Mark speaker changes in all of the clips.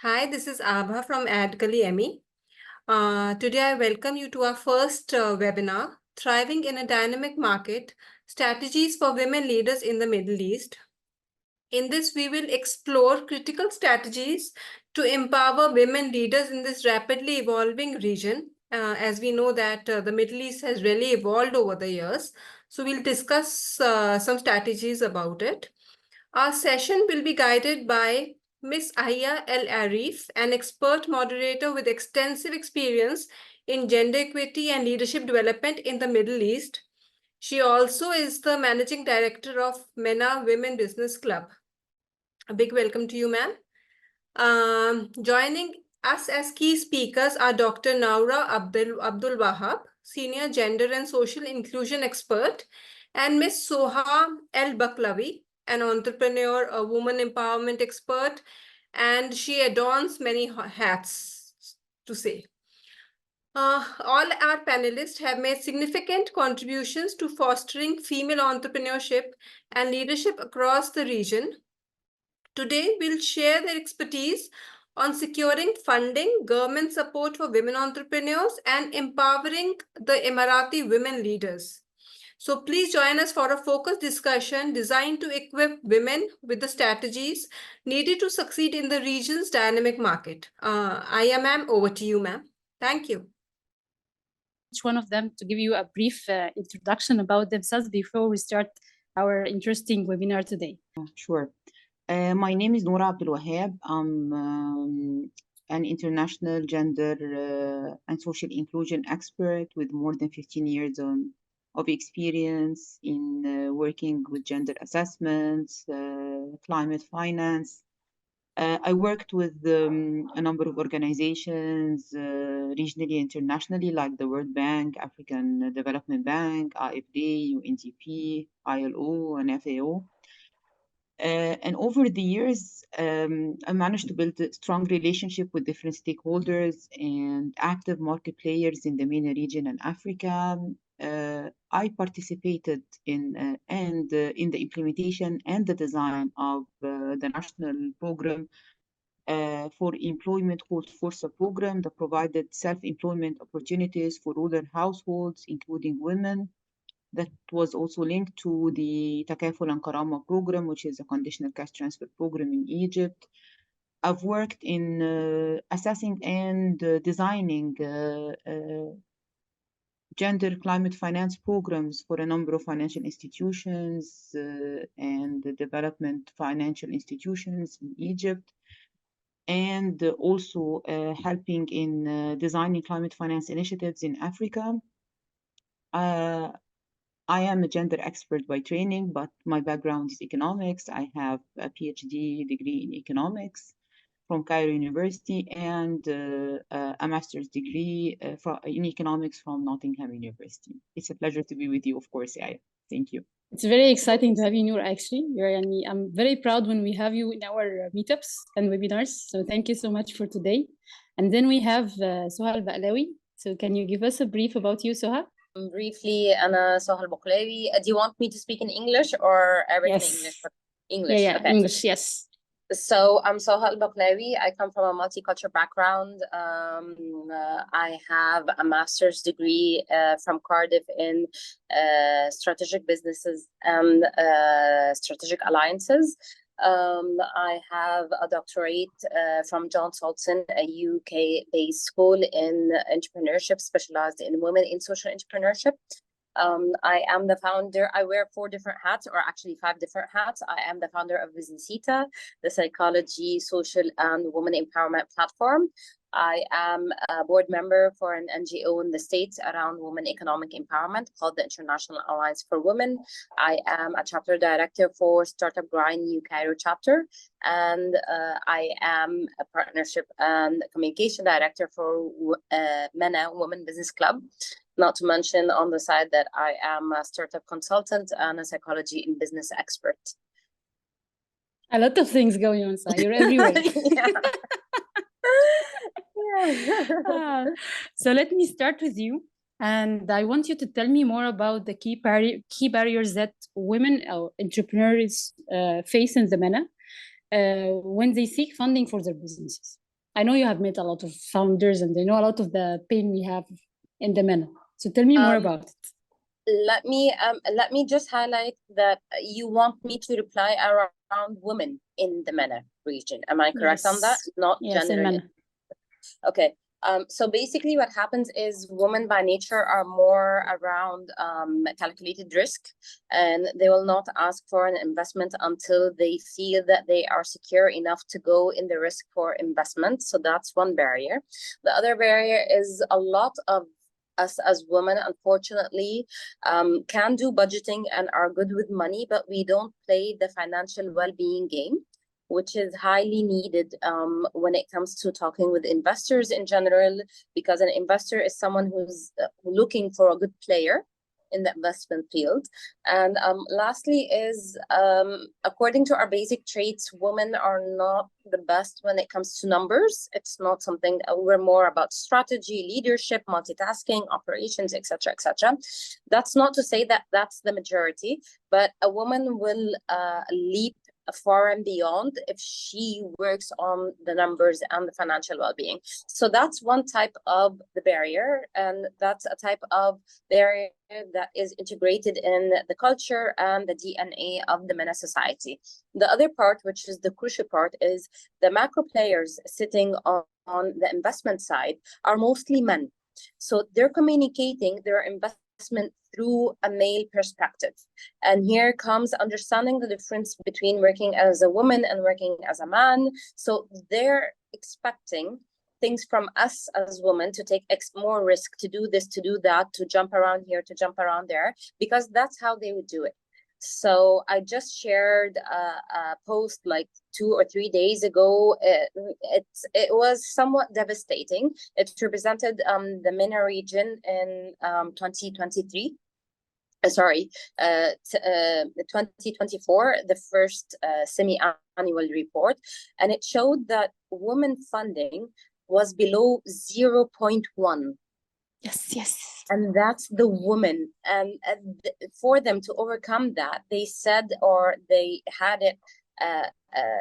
Speaker 1: Hi, this is Abha from Adkali. Today, I welcome you to our first webinar, Thriving in a Dynamic Market, Strategies for Women Leaders in the Middle East. In this, we will explore critical strategies to empower women leaders in this rapidly evolving region. As we know that the Middle East has really evolved over the years. So we'll discuss some strategies about it. Our session will be guided by Ms. Ayah-El-Arief, an expert moderator with extensive experience in gender equity and leadership development in the Middle East. She also is the managing director of MENA Women Business Club. A big welcome to you, ma'am. Joining us as key speakers are Dr. Noura Abdelwahab, Senior Gender and Social Inclusion Expert, and Ms. Sohal Baklawy, an entrepreneur, a woman empowerment expert, and she adorns many hats, to say. All our panelists have made significant contributions to fostering female entrepreneurship and leadership across the region. Today, we'll share their expertise on securing funding, government support for women entrepreneurs, and empowering the Emirati women leaders. So please join us for a focused discussion designed to equip women with the strategies needed to succeed in the region's dynamic market. Aya, ma'am, over to you, ma'am. Thank you.
Speaker 2: Each one of them to give you a brief introduction about themselves before we start our interesting webinar today.
Speaker 3: Sure. My name is Noura Abdelwahab. I'm an international gender and social inclusion expert with more than 15 years of experience in working with gender assessments, climate finance. I worked with a number of organizations, regionally, internationally, like the World Bank, African Development Bank, AFD, UNDP, ILO, and FAO. And over the years, I managed to build a strong relationship with different stakeholders and active market players in the MENA region and Africa. I participated in the implementation and the design of the national program for employment called Forza program that provided self-employment opportunities for rural households, including women. That was also linked to the Takaful and Karama program, which is a conditional cash transfer program in Egypt. I've worked in assessing and designing gender climate finance programs for a number of financial institutions and development financial institutions in Egypt, and also helping in designing climate finance initiatives in Africa. I am a gender expert by training, but my background is economics. I have a PhD degree in economics from Cairo University and a master's degree in economics from Nottingham University. It's a pleasure to be with you, of course, Ayah. Thank you.
Speaker 2: It's very exciting to have you, Noor, actually. I'm very proud when we have you in our meetups and webinars. So thank you so much for today. And then we have Sohal Baklawy. So can you give us a brief about you, Sohal?
Speaker 4: Briefly, Anna Sohal Baklawy. Do you want me to speak in English or everything
Speaker 2: yes.
Speaker 4: English? English,
Speaker 2: yeah,
Speaker 4: okay.
Speaker 2: English, yes.
Speaker 4: So I'm Sohal Baklawy. I come from a multicultural background. I have a master's degree from Cardiff in strategic businesses and strategic alliances. I have a doctorate from John Salton, a UK-based school in entrepreneurship, specialized in women in social entrepreneurship. I am the founder. I wear 4 different hats, or actually 5 different hats. I am the founder of Businessita, the psychology, social, and women empowerment platform. I am a board member for an NGO in the States around women economic empowerment called the International Alliance for Women. I am a chapter director for Startup Grind New Cairo chapter, and I am a partnership and communication director for MENA Women Business Club. Not to mention on the side that I am a startup consultant and a psychology and business expert.
Speaker 2: A lot of things going on, so you're everywhere. So let me start with you, and I want you to tell me more about the key barriers that women entrepreneurs face in the MENA when they seek funding for their businesses. I know you have met a lot of founders and they know a lot of the pain we have in the MENA. So tell me more about it.
Speaker 4: Let me just highlight that you want me to reply around women in the MENA region. Am I correct on that? Not
Speaker 2: Yes, in
Speaker 4: gender.
Speaker 2: MENA.
Speaker 4: Okay. So basically what happens is women by nature are more around calculated risk, and they will not ask for an investment until they feel that they are secure enough to go in the risk for investment. So that's one barrier. The other barrier is a lot of us as women, unfortunately, can do budgeting and are good with money, but we don't play the financial well-being game, which is highly needed when it comes to talking with investors in general, because an investor is someone who's looking for a good player in the investment field. And lastly is, according to our basic traits, women are not the best when it comes to numbers. It's not something we're more about strategy, leadership, multitasking, operations, etc., etc. That's not to say that that's the majority, but a woman will leap far and beyond if she works on the numbers and the financial well-being. So that's one type of the barrier, and that's a type of barrier that is integrated in the culture and the DNA of the MENA society. The other part, which is the crucial part, is the macro players sitting on the investment side are mostly men. So they're communicating their investment through a male perspective. And here comes understanding the difference between working as a woman and working as a man. So they're expecting things from us as women to take more risk, to do this, to do that, to jump around here, to jump around there, because that's how they would do it. So I just shared a post like 2 or 3 days ago. It was somewhat devastating. It represented the MENA region in 2023. 2024, the first semi-annual report, and it showed that women funding was below 0.1.
Speaker 2: Yes.
Speaker 4: And that's the woman. And for them to overcome that, they said, or they had it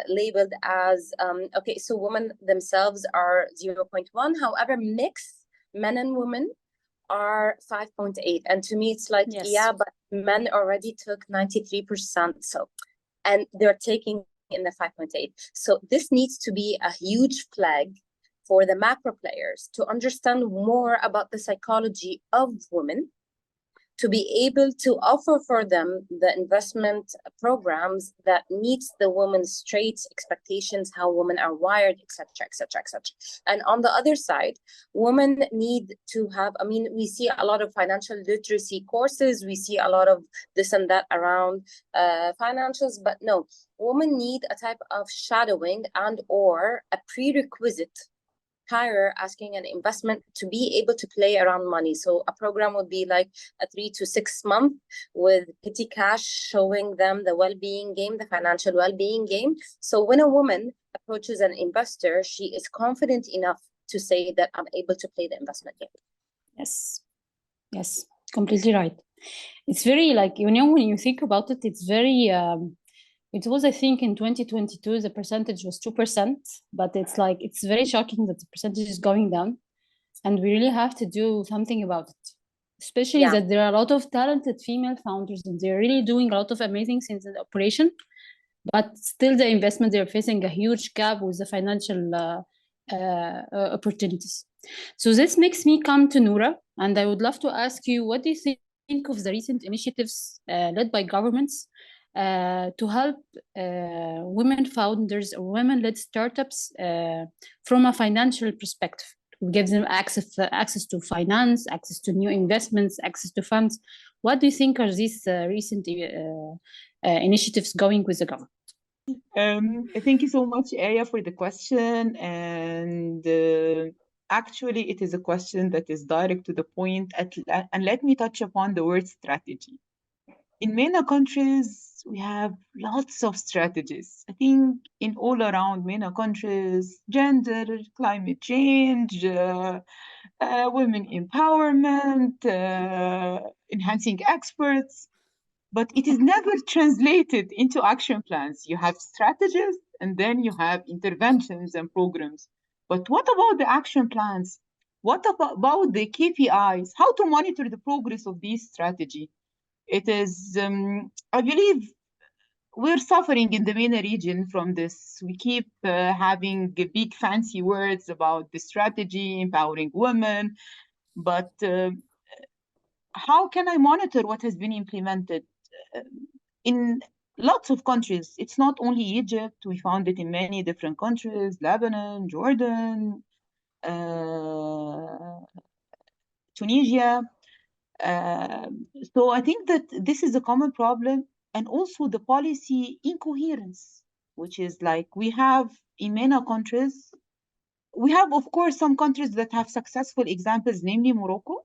Speaker 4: labeled as, okay, so women themselves are 0.1. However, mixed men and women are 5.8. And to me, it's like,
Speaker 2: Yes.
Speaker 4: yeah, but men already took 93%. So, and they're taking in the 5.8. So this needs to be a huge flag for the macro players to understand more about the psychology of women, to be able to offer for them the investment programs that meets the woman's traits, expectations, how women are wired, etc., etc., etc. And on the other side, women need to have, I mean, we see a lot of financial literacy courses, we see a lot of this and that around financials, but no, women need a type of shadowing and or a prerequisite prior asking an investment to be able to play around money. So a program would be like a 3 to 6 month with petty cash, showing them the well-being game, the financial well-being game. So when a woman approaches an investor, she is confident enough to say that I'm able to play the investment game.
Speaker 2: Yes, completely right. It's very like, you know, when you think about it, it's very it was, I think, in 2022, the percentage was 2%, but it's like, it's very shocking that the percentage is going down, and we really have to do something about it, especially that there are a lot of talented female founders, and they're really doing a lot of amazing things in the operation, but still the investment, they're facing a huge gap with the financial opportunities. So this makes me come to Noura, and I would love to ask you, what do you think of the recent initiatives led by governments to help women founders or women-led startups from a financial perspective? Give them access to finance, access to new investments, access to funds. What do you think are these recent initiatives going with the government?
Speaker 3: Thank you so much, Ayah, for the question. And actually, it is a question that is direct to the point. And let me touch upon the word strategy. In many countries, we have lots of strategies. I think in all around many countries, gender, climate change, women empowerment, enhancing experts, but it is never translated into action plans. You have strategies and then you have interventions and programs, But what about the action plans? What about the KPIs? How to monitor the progress of this strategy? It is, I believe, we're suffering in the MENA region from this. We keep having big fancy words about the strategy, empowering women, but how can I monitor what has been implemented? In lots of countries, it's not only Egypt, we found it in many different countries, Lebanon, Jordan, Tunisia. So I think that this is a common problem, and also the policy incoherence, which is like we have in many countries, we have, of course, some countries that have successful examples, namely Morocco,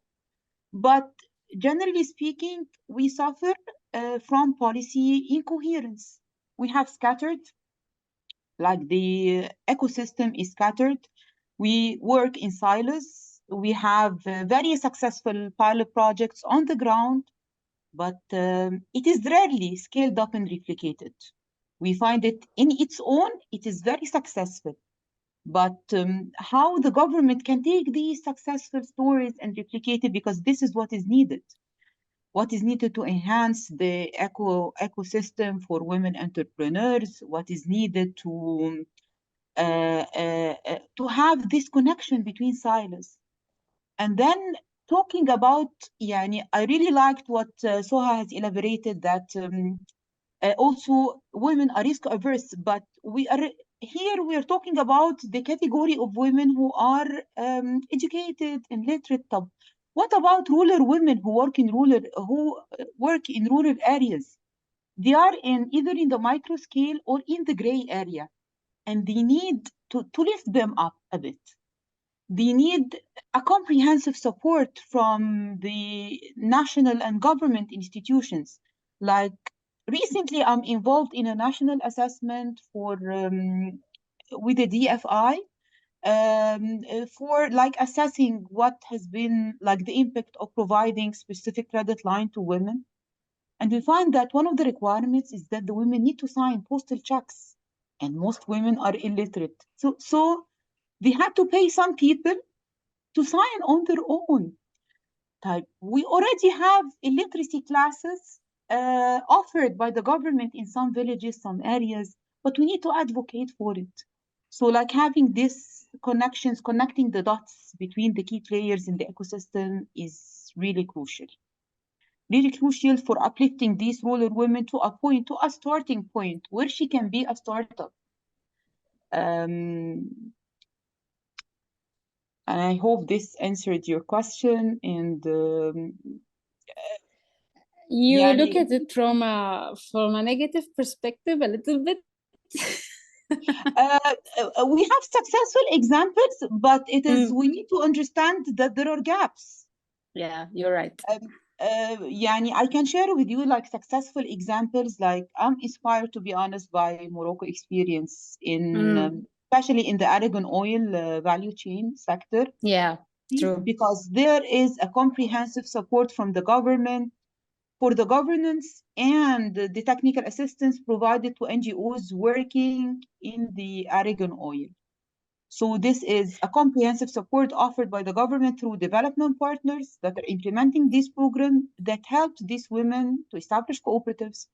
Speaker 3: but generally speaking, we suffer from policy incoherence. We have scattered, like the ecosystem is scattered. We work in silos. We have very successful pilot projects on the ground, but it is rarely scaled up and replicated. We find it in its own, it is very successful. But how the government can take these successful stories and replicate it, because this is what is needed. What is needed to enhance the ecosystem for women entrepreneurs, what is needed to have this connection between silos. And then talking about, I really liked what Soha has elaborated, that also women are risk averse, but we are talking about the category of women who are educated and literate. What about rural women who work in rural areas? They are either in the micro scale or in the gray area, and they need to lift them up a bit. They need a comprehensive support from the national and government institutions. Like recently, I'm involved in a national assessment with the DFI for like assessing what has been like the impact of providing specific credit line to women. And we find that one of the requirements is that the women need to sign postal checks, and most women are illiterate. So they had to pay some people to sign on their own. We already have illiteracy classes offered by the government in some villages, some areas, but we need to advocate for it. So like having these connections, connecting the dots between the key players in the ecosystem is really crucial. Really crucial for uplifting these rural women to a starting point where she can be a startup. And I hope this answered your question. And
Speaker 2: you look at it from a negative perspective a little bit.
Speaker 3: We have successful examples, but it is we need to understand that there are gaps.
Speaker 2: Yeah, you're right.
Speaker 3: I can share with you like successful examples. Like I'm inspired, to be honest, by Morocco experience in especially in the argan oil value chain sector.
Speaker 2: Yeah, true.
Speaker 3: Because there is a comprehensive support from the government for the governance and the technical assistance provided to NGOs working in the argan oil. So this is a comprehensive support offered by the government through development partners that are implementing this program that helped these women to establish cooperatives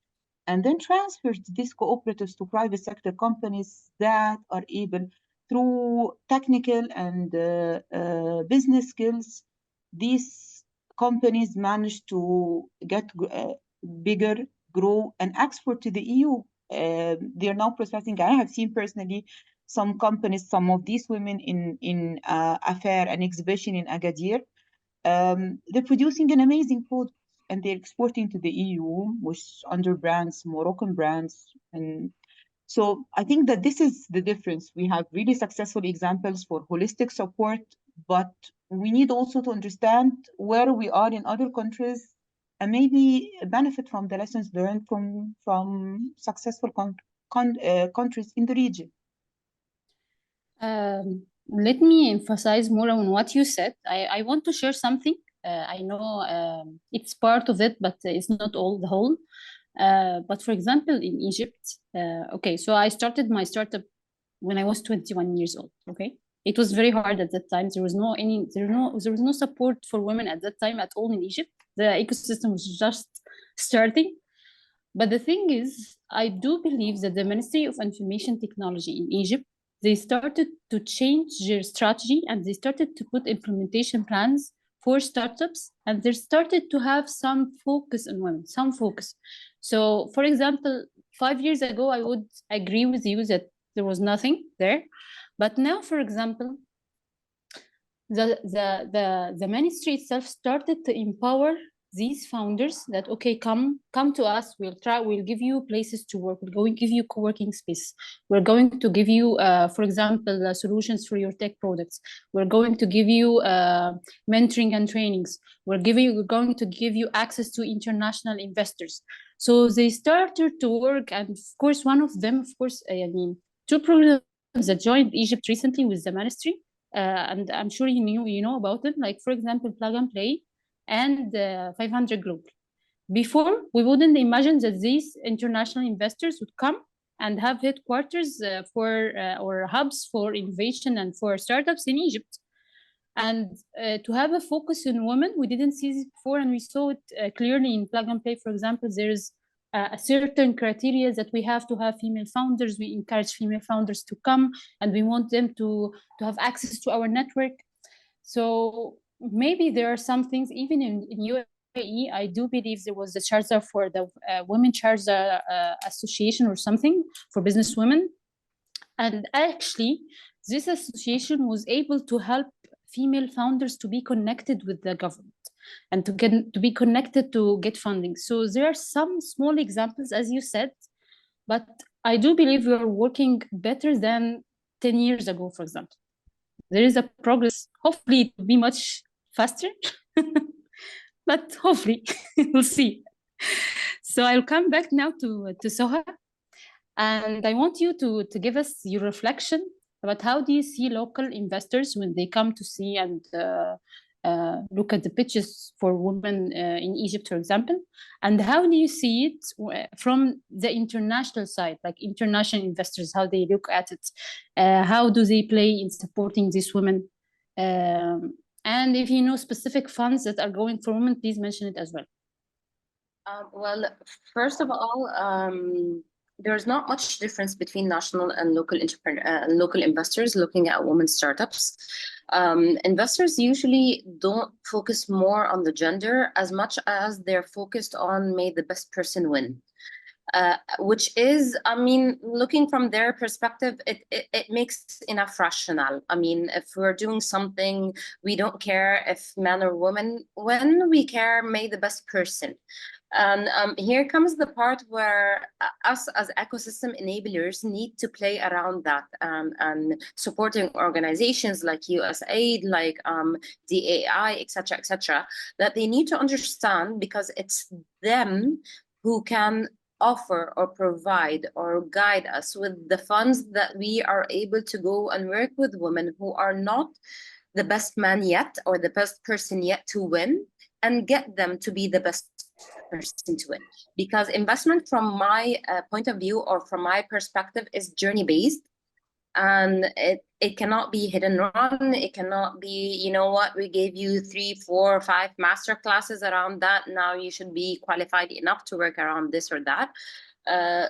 Speaker 3: and then transferred these cooperatives to private sector companies that are able, through technical and business skills, these companies managed to get bigger, grow, and export to the EU. They are now processing. I have seen personally some companies, some of these women in a fair, an exhibition in Agadir. They're producing an amazing product and they're exporting to the EU, which under brands, Moroccan brands. And so I think that this is the difference. We have really successful examples for holistic support, but we need also to understand where we are in other countries and maybe benefit from the lessons learned from successful countries in the region.
Speaker 2: Let me emphasize more on what you said. I want to share something. I know it's part of it, but it's not all the whole. But for example, in Egypt, okay, so I started my startup when I was 21 years old, okay? It was very hard at that time. There was no support for women at that time at all in Egypt. The ecosystem was just starting. But the thing is, I do believe that the Ministry of Information Technology in Egypt, they started to change their strategy and they started to put implementation plans for startups, and they started to have some focus on women, some focus. So, for example, 5 years ago, I would agree with you that there was nothing there. But now, for example, the ministry itself started to empower these founders that, okay, come to us, we'll give you places to work, we're going to give you co-working space, we're going to give you for example solutions for your tech products, we're going to give you mentoring and trainings, we're going to give you access to international investors. So they started to work, and of course one of them, I mean, two programs that joined Egypt recently with the ministry, and I'm sure you know about them, like for example Plug and Play and 500 Global. Before, we wouldn't imagine that these international investors would come and have headquarters or hubs for innovation and for startups in Egypt. And to have a focus on women, we didn't see this before, and we saw it clearly in Plug and Play. For example, there's a certain criteria that we have to have female founders. We encourage female founders to come, and we want them to have access to our network. So maybe there are some things, even in UAE, I do believe there was a charter for the Women Charter Association or something for business women. And actually, this association was able to help female founders to be connected with the government and to be connected to get funding. So there are some small examples, as you said, but I do believe we are working better than 10 years ago, for example. There is a progress. Hopefully it will be much faster, but hopefully we'll see. So I'll come back now to Sohal, and I want you to give us your reflection about how do you see local investors when they come to see and look at the pitches for women in Egypt, for example, and how do you see it from the international side, like international investors, how they look at it, how do they play in supporting these women, and if you know specific funds that are going for women, please mention it as well.
Speaker 4: Well, first of all, there's not much difference between national and local local investors looking at women startups. Investors usually don't focus more on the gender as much as they're focused on may the best person win. Which is, I mean, looking from their perspective, it makes enough rationale. I mean, if we're doing something, we don't care if man or woman win, we care may the best person. And here comes the part where us as ecosystem enablers need to play around that, and supporting organizations like USAID, like DAI, etc., that they need to understand, because it's them who can offer or provide or guide us with the funds that we are able to go and work with women who are not the best man yet or the best person yet to win, and get them to be the best person to win. Because investment, from my point of view or from my perspective, is journey based, and it cannot be hit and run. It cannot be, you know what, we gave you 3, 4, 5 master classes around that, now you should be qualified enough to work around this or that.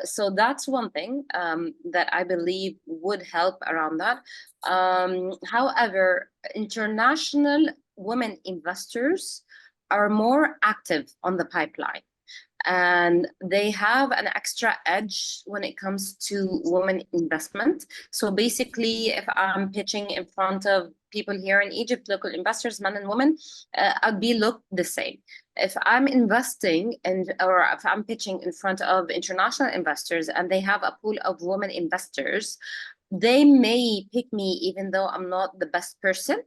Speaker 4: So that's one thing that I believe would help around that. However, international women investors are more active on the pipeline, and they have an extra edge when it comes to women investment. So basically, if I'm pitching in front of people here in Egypt, local investors, men and women, I'd be looked the same. If I'm investing or if I'm pitching in front of international investors and they have a pool of women investors, they may pick me even though I'm not the best person,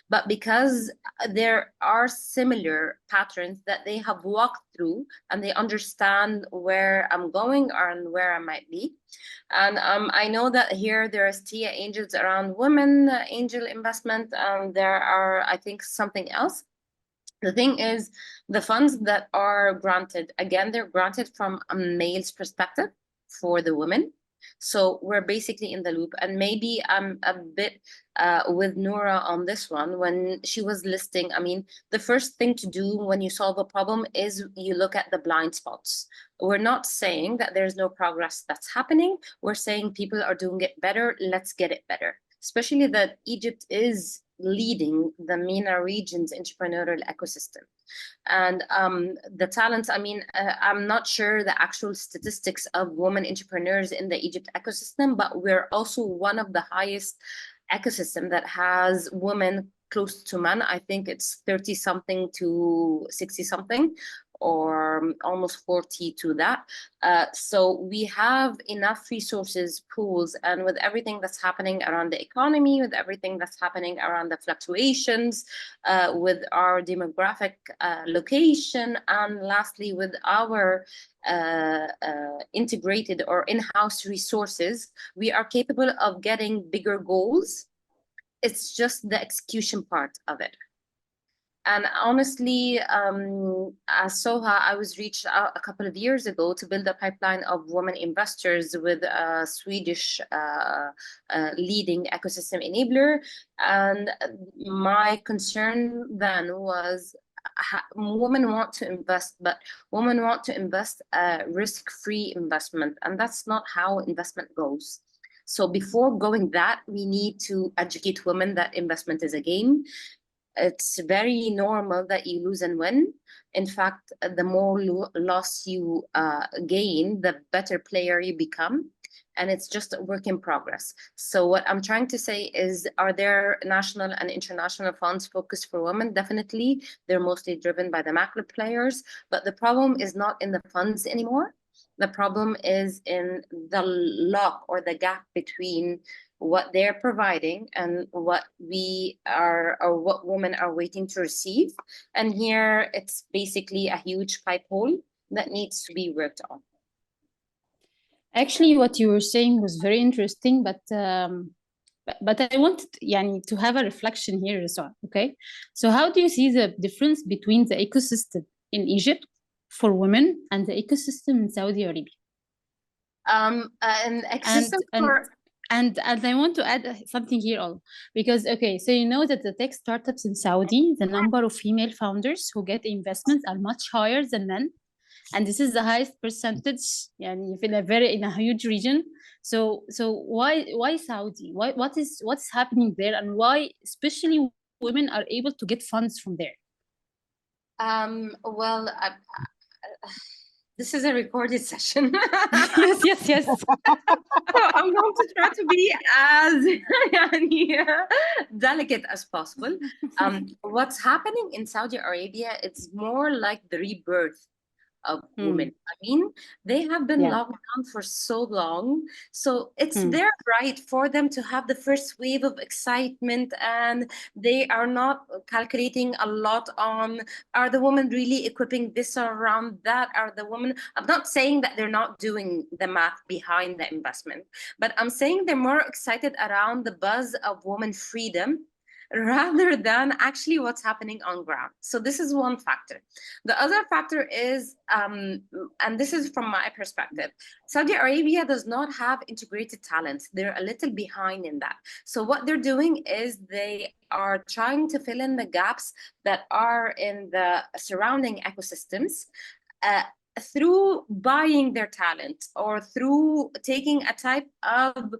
Speaker 4: but because there are similar patterns that they have walked through and they understand where I'm going and where I might be. And I know that here there's TIA angels around women angel investment. There are, I think, something else. The thing is, the funds that are granted, again, they're granted from a male's perspective for the women. So we're basically in the loop. And maybe I'm a bit with Noura on this one. When she was listing, I mean, the first thing to do when you solve a problem is you look at the blind spots. We're not saying that there's no progress that's happening. We're saying people are doing it better. Let's get it better. Especially that Egypt is leading the MENA region's entrepreneurial ecosystem. And the talents, I mean, I'm not sure the actual statistics of women entrepreneurs in the Egypt ecosystem, but we're also one of the highest ecosystem that has women close to men. I think it's 30 something to 60 something, or almost 40 to that. So we have enough resources, pools, and with everything that's happening around the economy, with everything that's happening around the fluctuations, with our demographic location, and lastly, with our integrated or in-house resources, we are capable of getting bigger goals. It's just the execution part of it. And honestly, as Soha, I was reached out a couple of years ago to build a pipeline of women investors with a Swedish leading ecosystem enabler. And my concern then was women want to invest, but women want to invest a risk-free investment. And that's not how investment goes. So before going that, we need to educate women that investment is a game. It's very normal that you lose and win. In fact, the more loss you gain, the better player you become. And it's just a work in progress. So what I'm trying to say is, are there national and international funds focused for women? Definitely. They're mostly driven by the macro players. But the problem is not in the funds anymore. The problem is in the lock or the gap between what they're providing and what we are, or what women are waiting to receive. And here it's basically a huge pipe hole that needs to be worked on.
Speaker 2: Actually, what you were saying was very interesting, but I wanted to have a reflection here as well. Okay, so how do you see the difference between the ecosystem in Egypt for women and the ecosystem in Saudi Arabia?
Speaker 4: An ecosystem
Speaker 2: And I want to add something here all, because, okay, so you know that the tech startups in Saudi, the number of female founders who get investments are much higher than men. And this is the highest percentage in a huge region. So why Saudi? What's happening there, and why especially women are able to get funds from there?
Speaker 4: Well, this is a recorded session.
Speaker 2: yes.
Speaker 4: I'm going to try to be as delicate as possible. What's happening in Saudi Arabia, it's more like the rebirth of women. I mean, they have been locked down for so long. So it's their right for them to have the first wave of excitement, and they are not calculating a lot on, are the women really equipping this or around that? Are the women, I'm not saying that they're not doing the math behind the investment, but I'm saying they're more excited around the buzz of women freedom rather than actually what's happening on ground. So this is one factor. The other factor is, and this is from my perspective, Saudi Arabia does not have integrated talent. They're a little behind in that. So what they're doing is they are trying to fill in the gaps that are in the surrounding ecosystems, through buying their talent or through taking a type of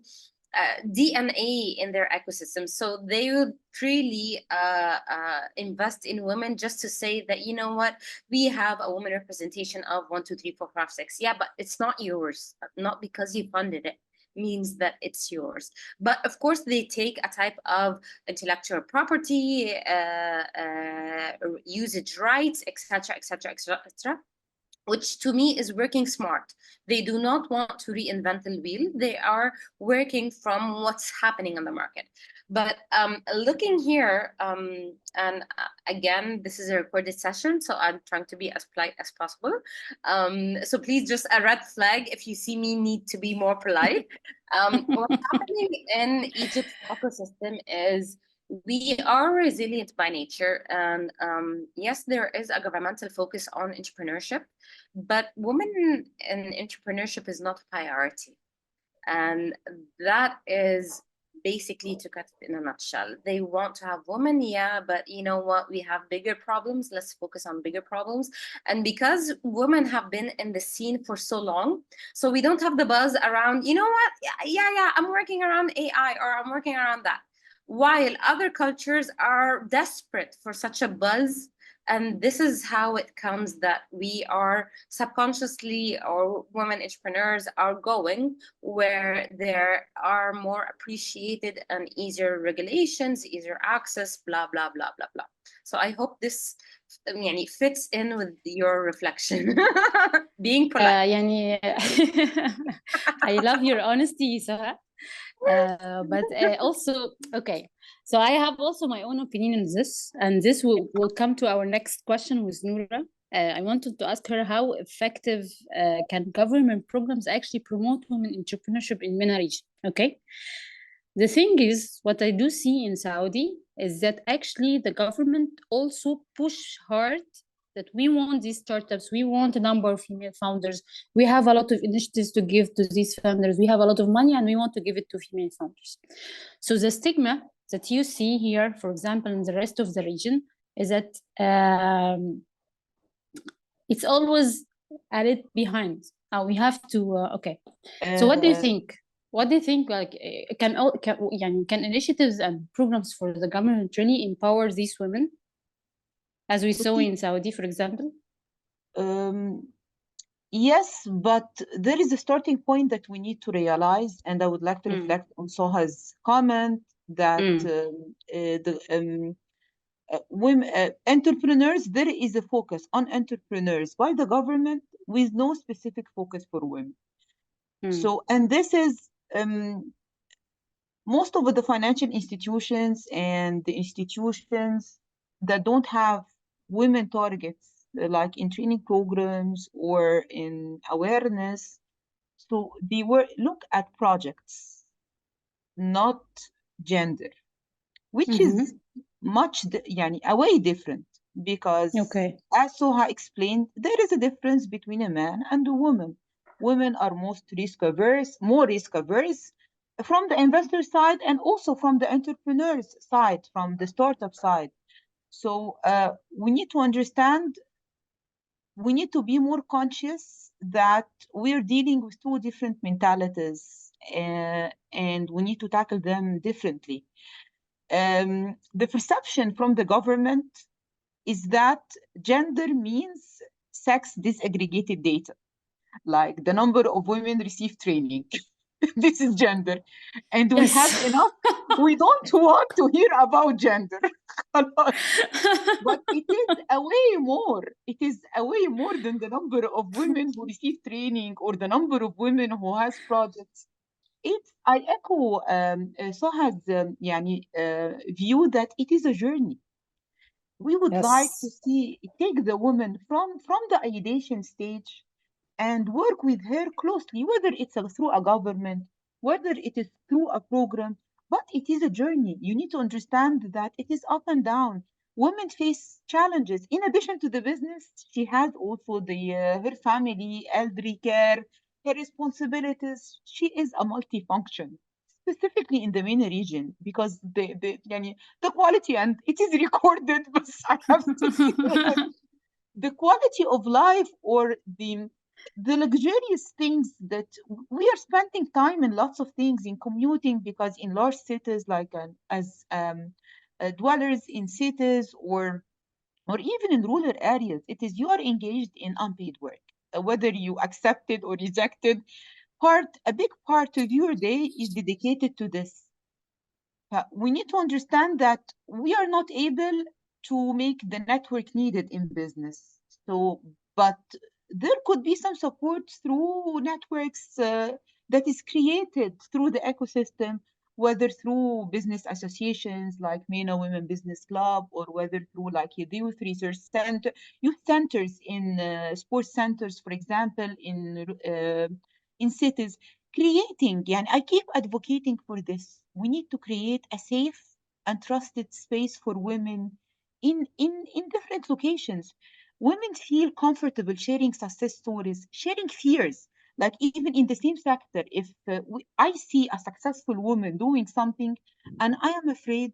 Speaker 4: DNA in their ecosystem. So they would really invest in women just to say that, you know what, we have a woman representation of 1, 2, 3, 4, 5, 6. Yeah, but it's not yours. Not because you funded it means that it's yours. But of course, they take a type of intellectual property, usage rights, etc., etc., etc., which to me is working smart. They do not want to reinvent the wheel. They are working from what's happening on the market. But looking here, and again, this is a recorded session, so I'm trying to be as polite as possible. So please, just a red flag if you see me need to be more polite. What's happening in Egypt's ecosystem is we are resilient by nature, and yes, there is a governmental focus on entrepreneurship, but women in entrepreneurship is not a priority. And that is basically, to cut it in a nutshell, they want to have women, yeah, but you know what, we have bigger problems, let's focus on bigger problems. And because women have been in the scene for so long, so we don't have the buzz around, you know what, yeah, I'm working around AI, or I'm working around that, while other cultures are desperate for such a buzz. And this is how it comes that we are subconsciously, or women entrepreneurs are going where there are more appreciated and easier regulations, easier access, blah, blah, blah, blah, blah. So I hope this يعني fits in with your reflection. Being polite.
Speaker 2: يعني I love your honesty, Sohal. But also, okay, so I have also my own opinion on this, and this will come to our next question with Noura. I wanted to ask her how effective can government programs actually promote women entrepreneurship in MENA region, okay? The thing is, what I do see in Saudi is that actually the government also push hard that we want these startups, we want a number of female founders. We have a lot of initiatives to give to these founders. We have a lot of money and we want to give it to female founders. So the stigma that you see here, for example, in the rest of the region, is that it's always added behind. We have to, okay. So what do you think? What do you think, like, can initiatives and programs for the government really empower these women, as we saw in Saudi, for example?
Speaker 3: Yes, but there is a starting point that we need to realize, and I would like to reflect on Soha's comment that women entrepreneurs, there is a focus on entrepreneurs by the government with no specific focus for women. So, and this is most of the financial institutions and the institutions that don't have women targets, like in training programs or in awareness. So they look at projects, not gender, which is much a way different, because as Soha explained, there is a difference between a man and a woman. Women are more risk averse from the investor side and also from the entrepreneur's side, from the startup side. So we need to understand, we need to be more conscious that we're dealing with two different mentalities, and we need to tackle them differently. The perception from the government is that gender means sex disaggregated data, like the number of women receive training. This is gender, and we have enough. We don't want to hear about gender. But it is a way more. It is a way more than the number of women who receive training or the number of women who has projects. I echo Soha's view that it is a journey. We would like to take the woman from the ideation stage and work with her closely, whether it's through a government, whether it is through a program, but it is a journey. You need to understand that it is up and down. Women face challenges. In addition to the business, she has also her family, elderly care, her responsibilities. She is a multifunction, specifically in the MENA region, because the quality, and it is recorded, but I have to say the quality of life, or the luxurious things that we are spending time in, lots of things in commuting, because in large cities, like as dwellers in cities, or even in rural areas, it is you are engaged in unpaid work, whether you accepted or rejected. A big part of your day is dedicated to this. We need to understand that we are not able to make the network needed in business. So, but there could be some support through networks that is created through the ecosystem, whether through business associations like MENA Women Business Club, or whether through like youth research center, youth centers in sports centers, for example, in cities. Creating, and I keep advocating for this. We need to create a safe and trusted space for women in different locations. Women feel comfortable sharing success stories, sharing fears. Like even in the same sector, if I see a successful woman doing something and I am afraid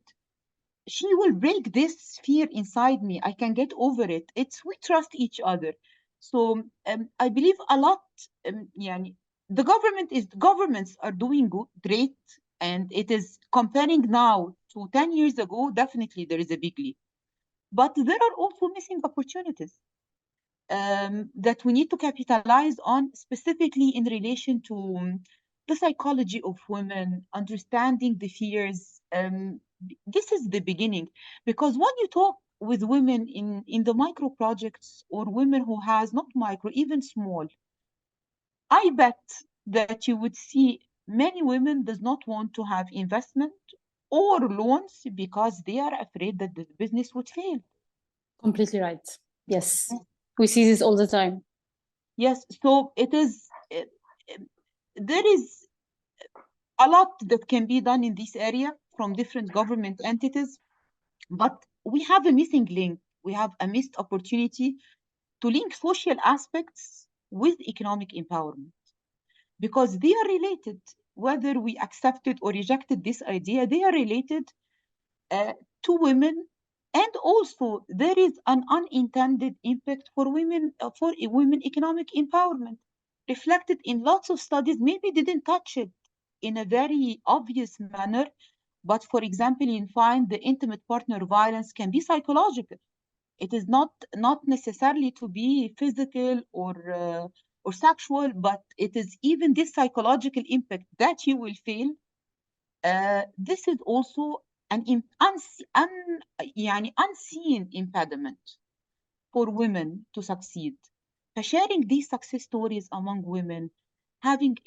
Speaker 3: she will break this fear inside me, I can get over it. It's we trust each other. So I believe a lot. يعني, the governments are doing great, and it is comparing now to 10 years ago. Definitely, there is a big leap, but there are also missing opportunities that we need to capitalize on, specifically in relation to the psychology of women, understanding the fears. This is the beginning, because when you talk with women in the micro projects, or women who has not micro, even small, I bet that you would see many women does not want to have investment or loans because they are afraid that the business would fail.
Speaker 2: Completely right. Yes, we see this all the time.
Speaker 3: Yes, so it is, there is a lot that can be done in this area from different government entities, but we have a missing link. We have a missed opportunity to link social aspects with economic empowerment, because they are related. Whether we accepted or rejected this idea, they are related to women. And also there is an unintended impact for women, for women economic empowerment, reflected in lots of studies. Maybe didn't touch it in a very obvious manner, but for example, you find the intimate partner violence can be psychological. It is not necessarily to be physical or sexual, but it is even this psychological impact that you will feel. This is also an unseen impediment for women to succeed. Sharing these success stories among women, having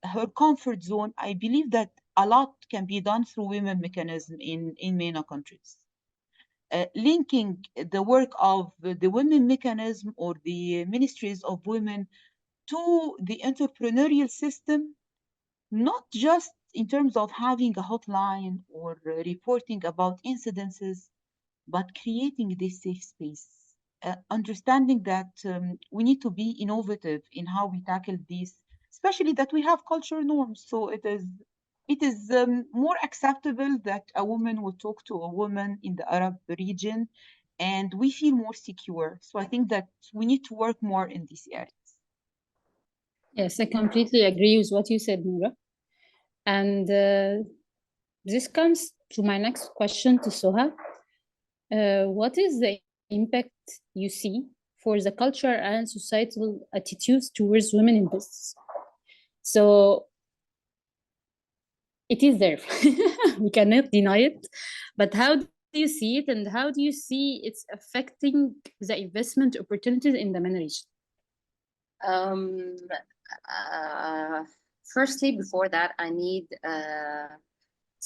Speaker 3: her comfort zone, I believe that a lot can be done through women mechanism in MENA countries. Linking the work of the women mechanism or the ministries of women to the entrepreneurial system, not just in terms of having a hotline or reporting about incidences, but creating this safe space. Understanding that we need to be innovative in how we tackle these, especially that we have cultural norms. So it is more acceptable that a woman will talk to a woman in the Arab region, and we feel more secure. So I think that we need to work more in these areas.
Speaker 2: Yes, I completely agree with what you said, Noura. And this comes to my next question to Sohal. What is the impact you see for the culture and societal attitudes towards women in business? So it is there. We cannot deny it. But how do you see it, and how do you see it's affecting the investment opportunities in the MENA region?
Speaker 4: Firstly, before that, I need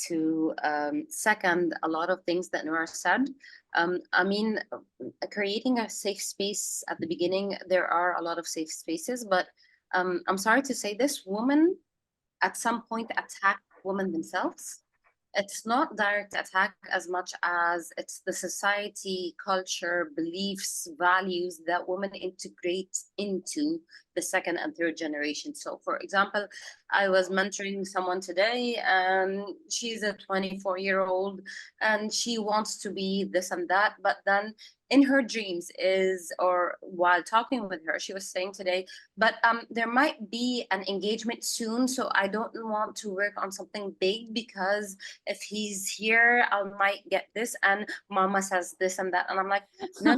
Speaker 4: to second a lot of things that Noura said. I mean, creating a safe space at the beginning, there are a lot of safe spaces, but I'm sorry to say this, women at some point attack women themselves. It's not direct attack as much as it's the society, culture, beliefs, values that women integrate into the second and third generation. So for example, I was mentoring someone today, and she's a 24-year-old and she wants to be this and that, but then in her dreams or while talking with her, she was saying today, but there might be an engagement soon, so I don't want to work on something big, because if he's here, I might get this, and mama says this and that. And I'm like, no.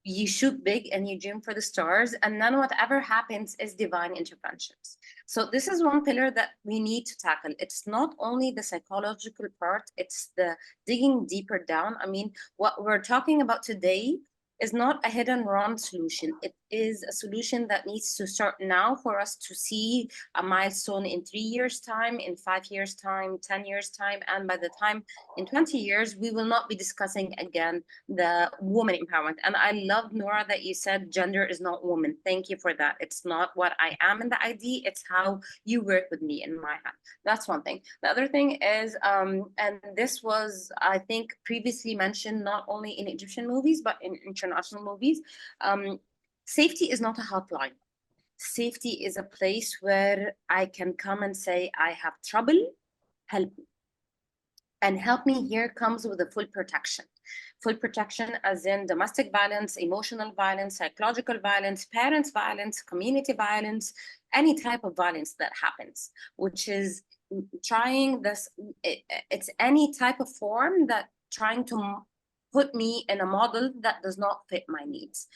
Speaker 4: You shoot big and you dream for the stars, and then whatever happens is divine interventions. So this is one pillar that we need to tackle. It's not only the psychological part, it's the digging deeper down. I mean, what we're talking about today is not a hit and run solution. It is a solution that needs to start now for us to see a milestone in 3 years' time, in 5 years' time, 10 years' time, and by the time in 20 years, we will not be discussing again the woman empowerment. And I love, Noura, that you said gender is not woman. Thank you for that. It's not what I am in the ID, it's how you work with me in my hand. That's one thing. The other thing is, and this was, I think, previously mentioned not only in Egyptian movies, but in international movies, safety is not a hotline. safety is a place where I can come and say, I have trouble, help me. And help me here comes with a full protection. Full protection as in domestic violence, emotional violence, psychological violence, parents violence, community violence, any type of violence that happens, which is trying this, it's any type of form that trying to put me in a model that does not fit my needs.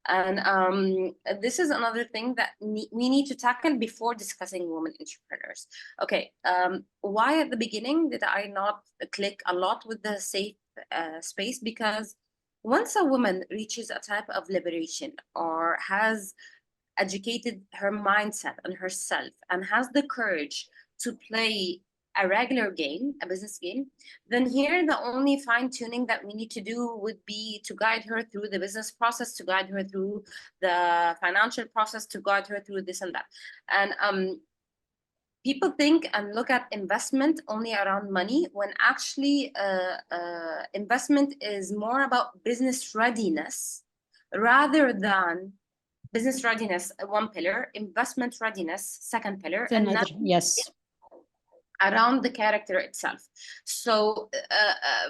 Speaker 4: And this is another thing that we need to tackle before discussing women entrepreneurs. Okay, why at the beginning did I not click a lot with the safe space? Because once a woman reaches a type of liberation or has educated her mindset and herself and has the courage to play a regular game, a business game, then here the only fine tuning that we need to do would be to guide her through the business process, to guide her through the financial process, to guide her through this and that. And people think and look at investment only around money, when actually investment is more about business readiness rather than business readiness, one pillar, investment readiness, second pillar, and
Speaker 2: Another, yes.
Speaker 4: around the character itself. So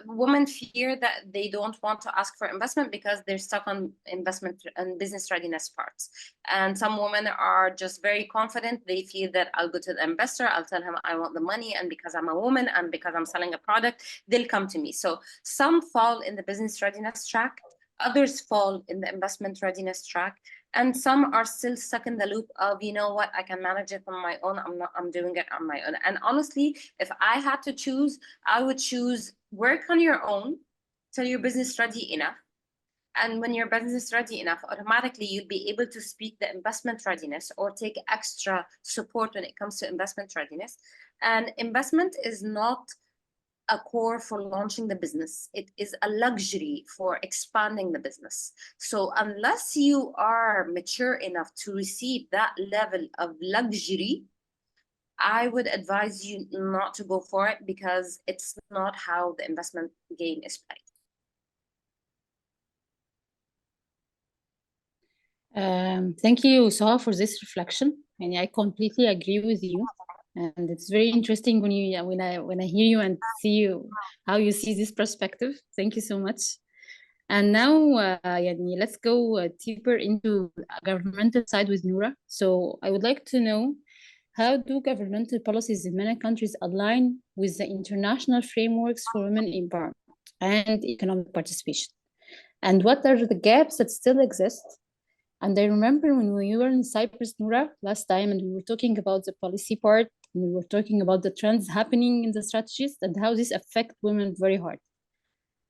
Speaker 4: women fear that they don't want to ask for investment because they're stuck on investment and business readiness parts. And some women are just very confident. They feel that I'll go to the investor, I'll tell him I want the money, and because I'm a woman and because I'm selling a product, they'll come to me. So some fall in the business readiness track, others fall in the investment readiness track, and some are still stuck in the loop of, you know what, I can manage it on my own. I'm doing it on my own. And honestly, if I had to choose, I would choose work on your own till your business ready enough. And when your business is ready enough, automatically you'll be able to speak the investment readiness or take extra support when it comes to investment readiness. And investment is not a core for launching the business. It is a luxury for expanding the business. So unless you are mature enough to receive that level of luxury, I would advise you not to go for it, because it's not how the investment game is played.
Speaker 2: Thank you, Sohal, for this reflection. And I completely agree with you. And it's very interesting when I hear you and see you, how you see this perspective. Thank you so much. And now, let's go deeper into governmental side with Noura. So I would like to know, how do governmental policies in many countries align with the international frameworks for women empowerment and economic participation? And what are the gaps that still exist? And I remember when we were in Cyprus, Noura, last time, and we were talking about the policy part, and we were talking about the trends happening in the strategies and how this affect women very hard.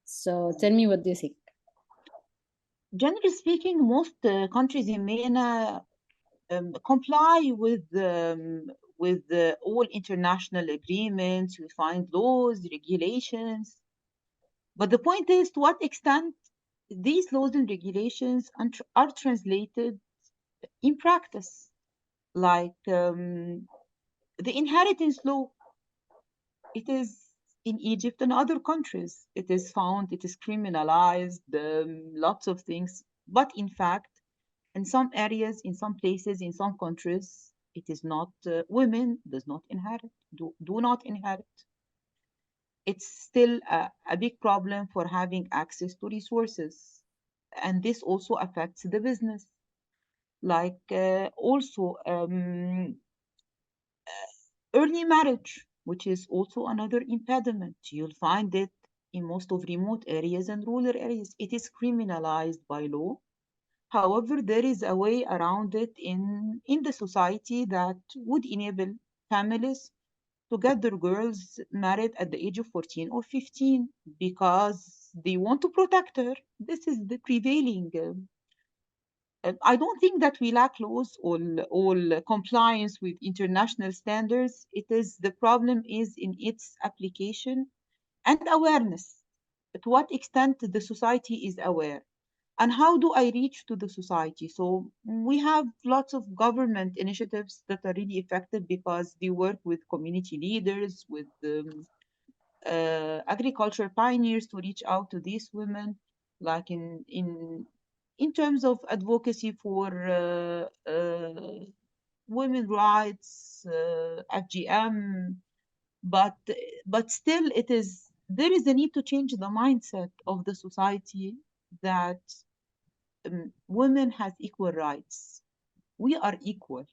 Speaker 2: So tell me, what do you think?
Speaker 3: Generally speaking, most countries in MENA comply with all international agreements. We find laws, regulations. But the point is, to what extent these laws and regulations are translated in practice? Like the inheritance law, it is in Egypt and other countries. It is found, it is criminalized, lots of things. But in fact, in some areas, in some places, in some countries, it is not, women does not inherit, do not inherit. It's still a big problem for having access to resources. And this also affects the business. Like also early marriage, which is also another impediment. You'll find it in most of remote areas and rural areas. It is criminalized by law. However, there is a way around it in the society that would enable families to get their girls married at the age of 14 or 15 because they want to protect her. This is the prevailing. I don't think that we lack laws or compliance with international standards. It is, the problem is in its application and awareness. To what extent the society is aware? And how do I reach to the society? So we have lots of government initiatives that are really effective because they work with community leaders, with agriculture pioneers to reach out to these women. Like in in terms of advocacy for women rights, FGM, but still there is a need to change the mindset of the society that women has equal rights. We are equal.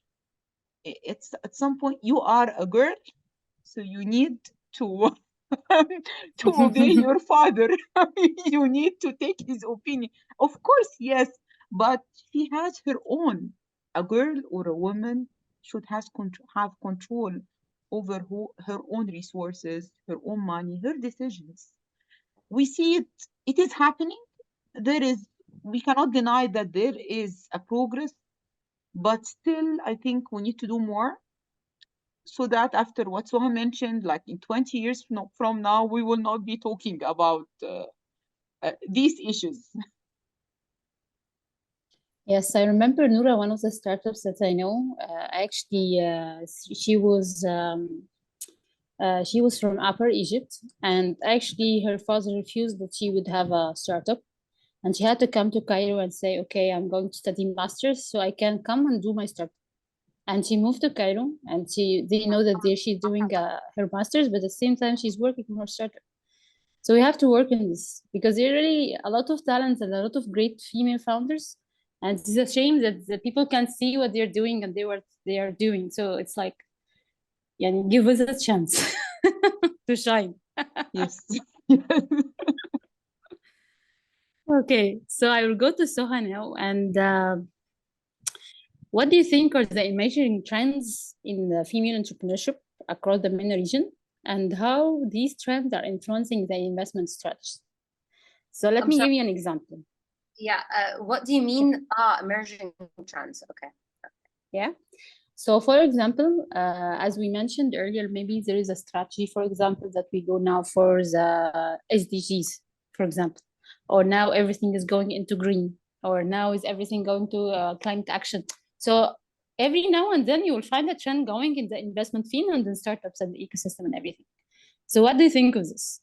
Speaker 3: It's at some point you are a girl, so you need to to obey your father. You need to take his opinion. Of course, yes, but she has her own. A girl or a woman should have control over her own resources, her own money, her decisions. We see it. It is happening. We cannot deny that there is a progress, but still, I think we need to do more so that after what Soha mentioned, like in 20 years from now, we will not be talking about these issues.
Speaker 2: Yes, I remember Noura, one of the startups that I know. Actually, she was from Upper Egypt, and actually her father refused that she would have a startup, and she had to come to Cairo and say, "Okay, I'm going to study masters, so I can come and do my startup." And she moved to Cairo, and they know that there she's doing her masters, but at the same time she's working on her startup. So we have to work on this because there are really a lot of talent and a lot of great female founders. And it's a shame that the people can't see what they're doing and what they are doing. So it's like, yeah, give us a chance to shine.
Speaker 3: Yes.
Speaker 2: Okay, so I will go to Soha now. And what do you think are the emerging trends in the female entrepreneurship across the MENA region, and how these trends are influencing the investment strategy? So let me give you an example.
Speaker 4: Yeah, what do you mean emerging trends? Okay.
Speaker 2: Yeah. So for example, as we mentioned earlier, maybe there is a strategy, for example, that we go now for the SDGs, for example, or now everything is going into green, or now is everything going to climate action. So every now and then you will find a trend going in the investment field and the startups and the ecosystem and everything. So what do you think of this?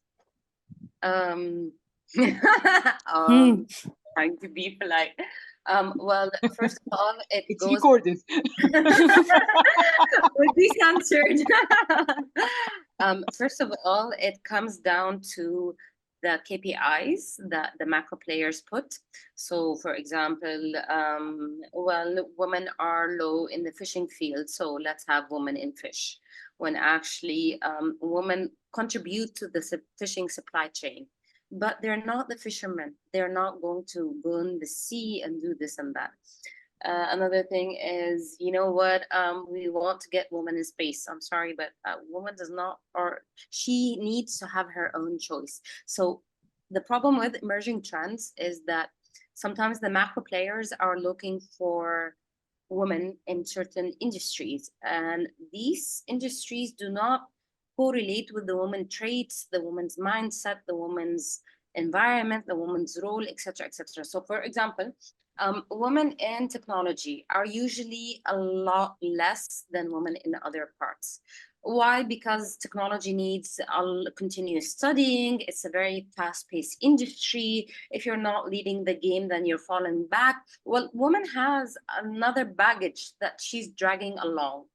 Speaker 4: Trying to be polite. Well, first of all,
Speaker 3: it's recorded.
Speaker 4: Would be censored. First of all, it comes down to the KPIs that the macro players put. So, for example, well, women are low in the fishing field, so let's have women in fish. When actually women contribute to the fishing supply chain, but they're not the fishermen. They're not going to go in the sea and do this and that. Another thing is, you know what, we want to get women in space. I'm sorry, but a woman does not, or she needs to have her own choice. So the problem with emerging trends is that sometimes the macro players are looking for women in certain industries, and these industries do not correlate with the woman traits, the woman's mindset, the woman's environment, the woman's role, etc., etc. So, for example, women in technology are usually a lot less than women in other parts. Why? Because technology needs continuous studying. It's a very fast-paced industry. If you're not leading the game, then you're falling back. Well, woman has another baggage that she's dragging along.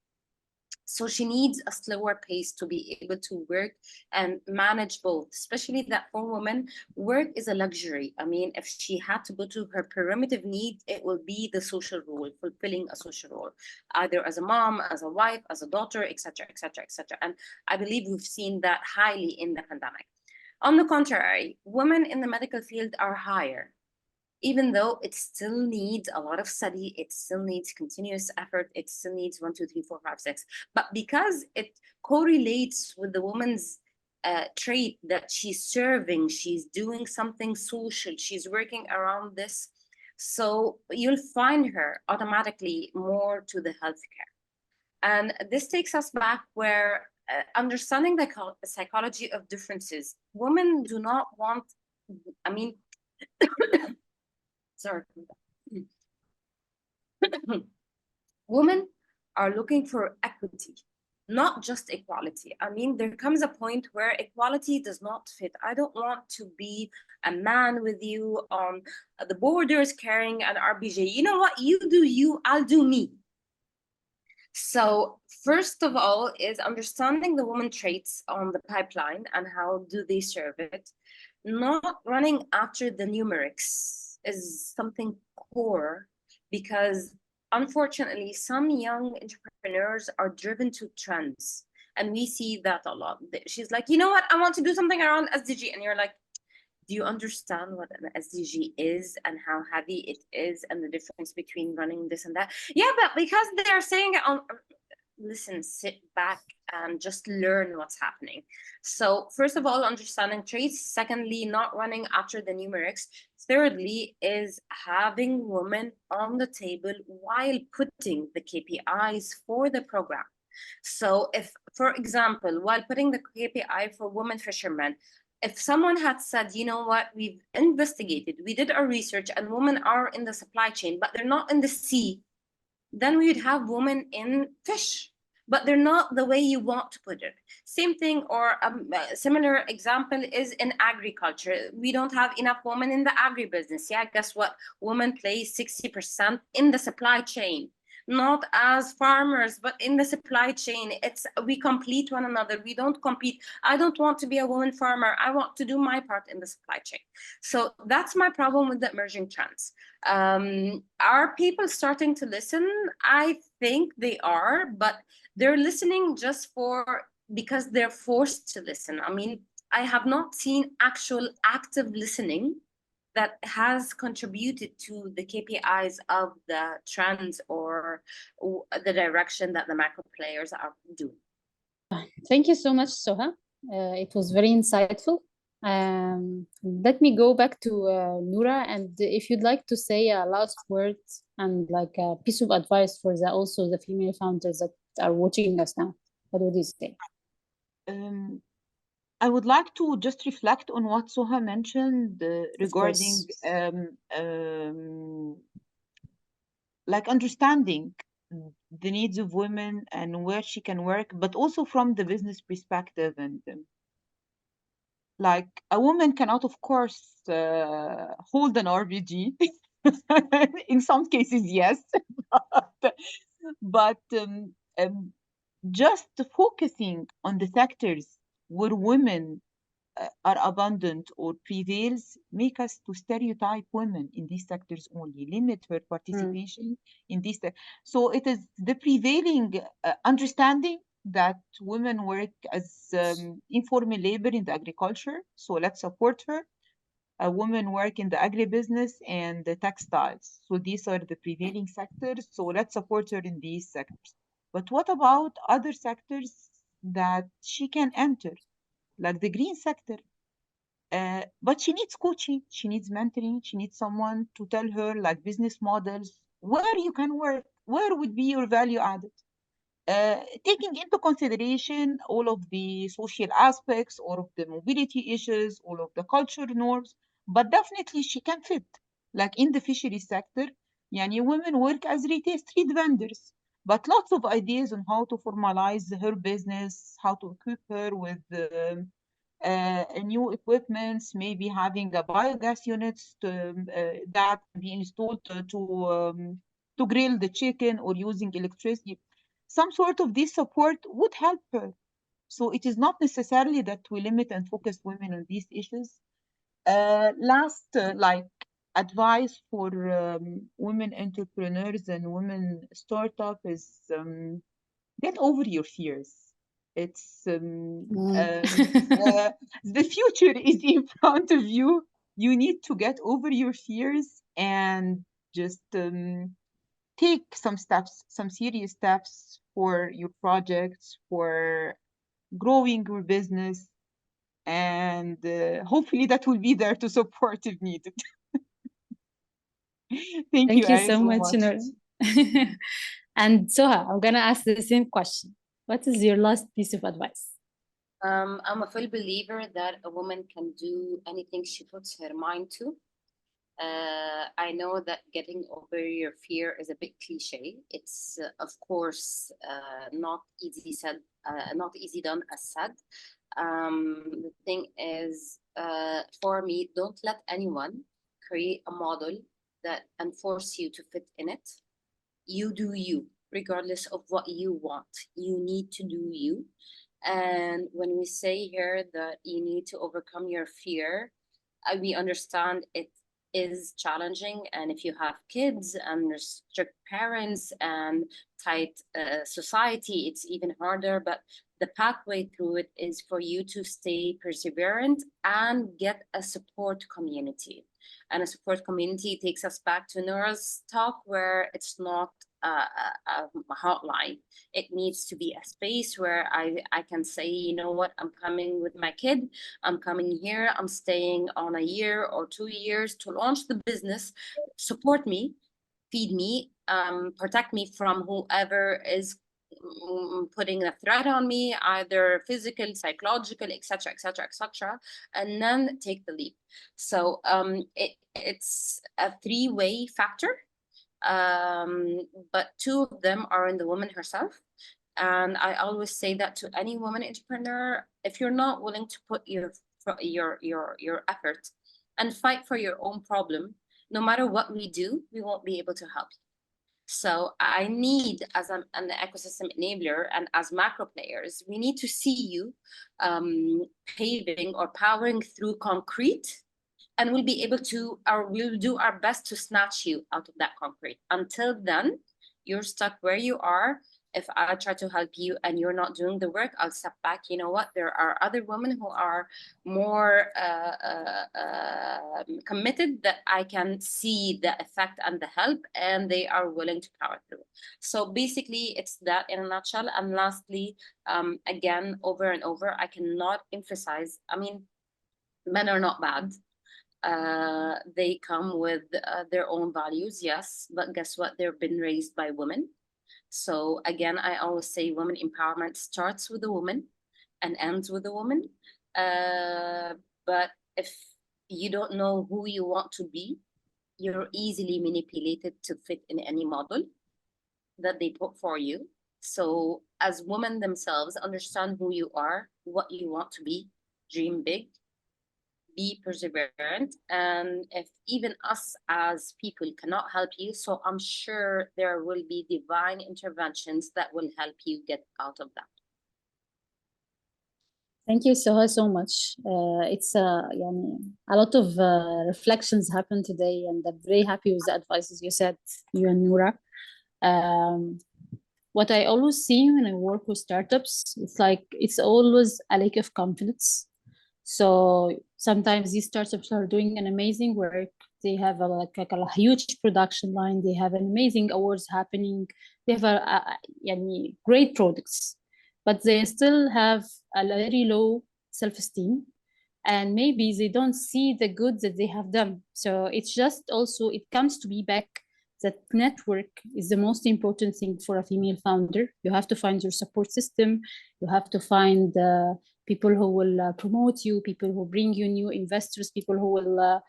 Speaker 4: So she needs a slower pace to be able to work and manage both, especially that for women, work is a luxury. I mean, if she had to go to her primitive need, it will be the social role, fulfilling a social role, either as a mom, as a wife, as a daughter, etc., etc., etc. And I believe we've seen that highly in the pandemic. On the contrary, women in the medical field are higher. Even though it still needs a lot of study, it still needs continuous effort, it still needs 1, 2, 3, 4, 5, 6. But because it correlates with the woman's trait that she's serving, she's doing something social, she's working around this, so you'll find her automatically more to the healthcare. And this takes us back where understanding the psychology of differences, women do not want, I mean, sorry. Women are looking for equity. not just equality. I mean, there comes a point where equality does not fit. I don't want to be a man with you on the borders carrying an RBJ. You know what? You do you, I'll do me. So first of all is understanding the woman traits on the pipeline and how do they serve it. Not running after the numerics is something core, because unfortunately some young entrepreneurs are driven to trends, and we see that a lot. She's like, you know what, I want to do something around SDG, and you're like, do you understand what an SDG is and how heavy it is and the difference between running this and that? Yeah, but because they're saying it on, listen, sit back and just learn what's happening. So first of all, understanding traits. Secondly, not running after the numerics. Thirdly is having women on the table while putting the KPIs for the program. So if, for example, while putting the KPI for women fishermen, if someone had said, you know what, we've investigated, we did our research, and women are in the supply chain, but they're not in the sea, then we would have women in fish, but they're not the way you want to put it. Same thing, or a similar example is in agriculture. We don't have enough women in the agribusiness. Yeah, guess what? Women play 60% in the supply chain. Not as farmers, but in the supply chain. We complete one another. We don't compete. I don't want to be a woman farmer. I want to do my part in the supply chain. So that's my problem with the emerging trends. Are people starting to listen? I think they are, but they're listening just because they're forced to listen. I mean, I have not seen actual active listening that has contributed to the KPIs of the trends or the direction that the macro players are doing.
Speaker 2: Thank you so much, Soha. It was very insightful. Let me go back to Noura, and if you'd like to say a last word and like a piece of advice for also the female founders that are watching us now, what would you say?
Speaker 3: I would like to just reflect on what Soha mentioned regarding like understanding the needs of women and where she can work, but also from the business perspective. And like a woman cannot, of course, hold an RBG. In some cases, yes, but just focusing on the sectors where women are abundant or prevails, make us to stereotype women in these sectors only, limit her participation in these. So it is the prevailing understanding that women work as informal labor in the agriculture. So let's support her. A woman work in the agribusiness and the textiles. So these are the prevailing sectors. So let's support her in these sectors. But what about other sectors that she can enter, like the green sector? But she needs coaching, she needs mentoring, she needs someone to tell her like business models, where you can work, where would be your value added. Taking into consideration all of the social aspects, all of the mobility issues, all of the culture norms, but definitely she can fit. Like in the fishery sector, yani women work as retail street vendors, but lots of ideas on how to formalize her business, how to equip her with new equipments, maybe having a biogas units that can be installed to grill the chicken, or using electricity. Some sort of this support would help her. So it is not necessarily that we limit and focus women on these issues. Last, like advice for women entrepreneurs and women startup is get over your fears. It's the future is in front of you. You need to get over your fears and just take some steps, some serious steps for your projects, for growing your business, and hopefully that will be there to support if needed. Thank you, Ayah,
Speaker 2: so much. Noura. And Soha, I'm gonna ask the same question. What is your last piece of advice?
Speaker 4: I'm a full believer that a woman can do anything she puts her mind to. I know that getting over your fear is a bit cliche. It's of course not easy said, not easy done as said. The thing is, for me, don't let anyone create a model that and force you to fit in it. You do you, regardless of what you want. You need to do you. And when we say here that you need to overcome your fear, we understand it is challenging, and if you have kids and strict parents and tight society, it's even harder. But the pathway through it is for you to stay perseverant and get a support community. And a support community takes us back to Noura's talk, where it's not a hotline. It needs to be a space where I can say, you know what, I'm coming with my kid, I'm coming here, I'm staying on a year or 2 years to launch the business. Support me, feed me, protect me from whoever is putting a threat on me, either physical, psychological, etc., etc., etc., and then take the leap. So it's a three-way factor, but two of them are in the woman herself. And I always say that to any woman entrepreneur: if you're not willing to put your effort and fight for your own problem, no matter what we do, we won't be able to help you. So I need, as an ecosystem enabler and as macro players, we need to see you paving or powering through concrete, and we'll be able to, or we'll do our best to snatch you out of that concrete. Until then, you're stuck where you are. If I try to help you and you're not doing the work, I'll step back. You know what? There are other women who are more committed, that I can see the effect and the help, and they are willing to power through. So basically, it's that in a nutshell. And lastly, again, over and over, I cannot emphasize, I mean, men are not bad. They come with their own values, yes, but guess what? They've been raised by women. So again, I always say women empowerment starts with a woman and ends with a woman. But if you don't know who you want to be, you're easily manipulated to fit in any model that they put for you. So as women themselves, understand who you are, what you want to be, dream big, be perseverant. And if even us as people cannot help you, so I'm sure there will be divine interventions that will help you get out of that.
Speaker 2: Thank you, Sohal, so much. It's a lot of reflections happened today, and I'm very happy with the advices you said, you and Noura. What I always see when I work with startups, it's like it's always a lack of confidence. So sometimes these startups are doing an amazing work. They have a huge production line. They have an amazing awards happening. They have great products, but they still have a very low self-esteem, and maybe they don't see the good that they have done. So it's just also, it comes to be back that network is the most important thing for a female founder. You have to find your support system. You have to find people who will promote you, people who bring you new investors, people who will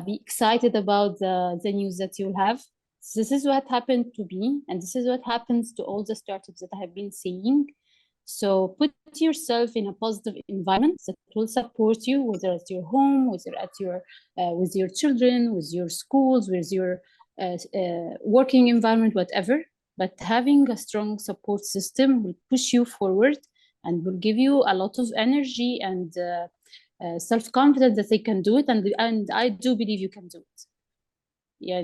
Speaker 2: be excited about the news that you'll have. So this is what happened to me, and this is what happens to all the startups that I have been seeing. So put yourself in a positive environment that will support you, whether at your home, whether at your with your children, with your schools, with your working environment, whatever. But having a strong support system will push you forward and will give you a lot of energy and self-confidence that they can do it, and I do believe you can do it. Yeah,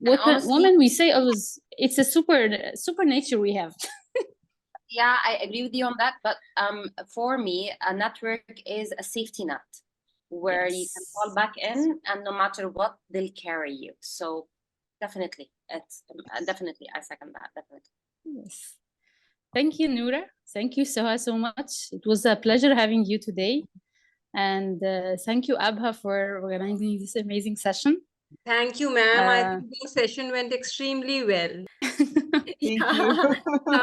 Speaker 2: women, we say always it's a super nature we have.
Speaker 4: Yeah, I agree with you on that. But for me, a network is a safety net where you can fall back in, and no matter what, they'll carry you. So definitely, it's definitely, I second that, definitely.
Speaker 2: Yes. Thank you, Noura. Thank you, Sohal, so much. It was a pleasure having you today. And thank you, Abha, for organizing this amazing session.
Speaker 1: Thank you, ma'am. I think the session went extremely well.
Speaker 3: Thank you.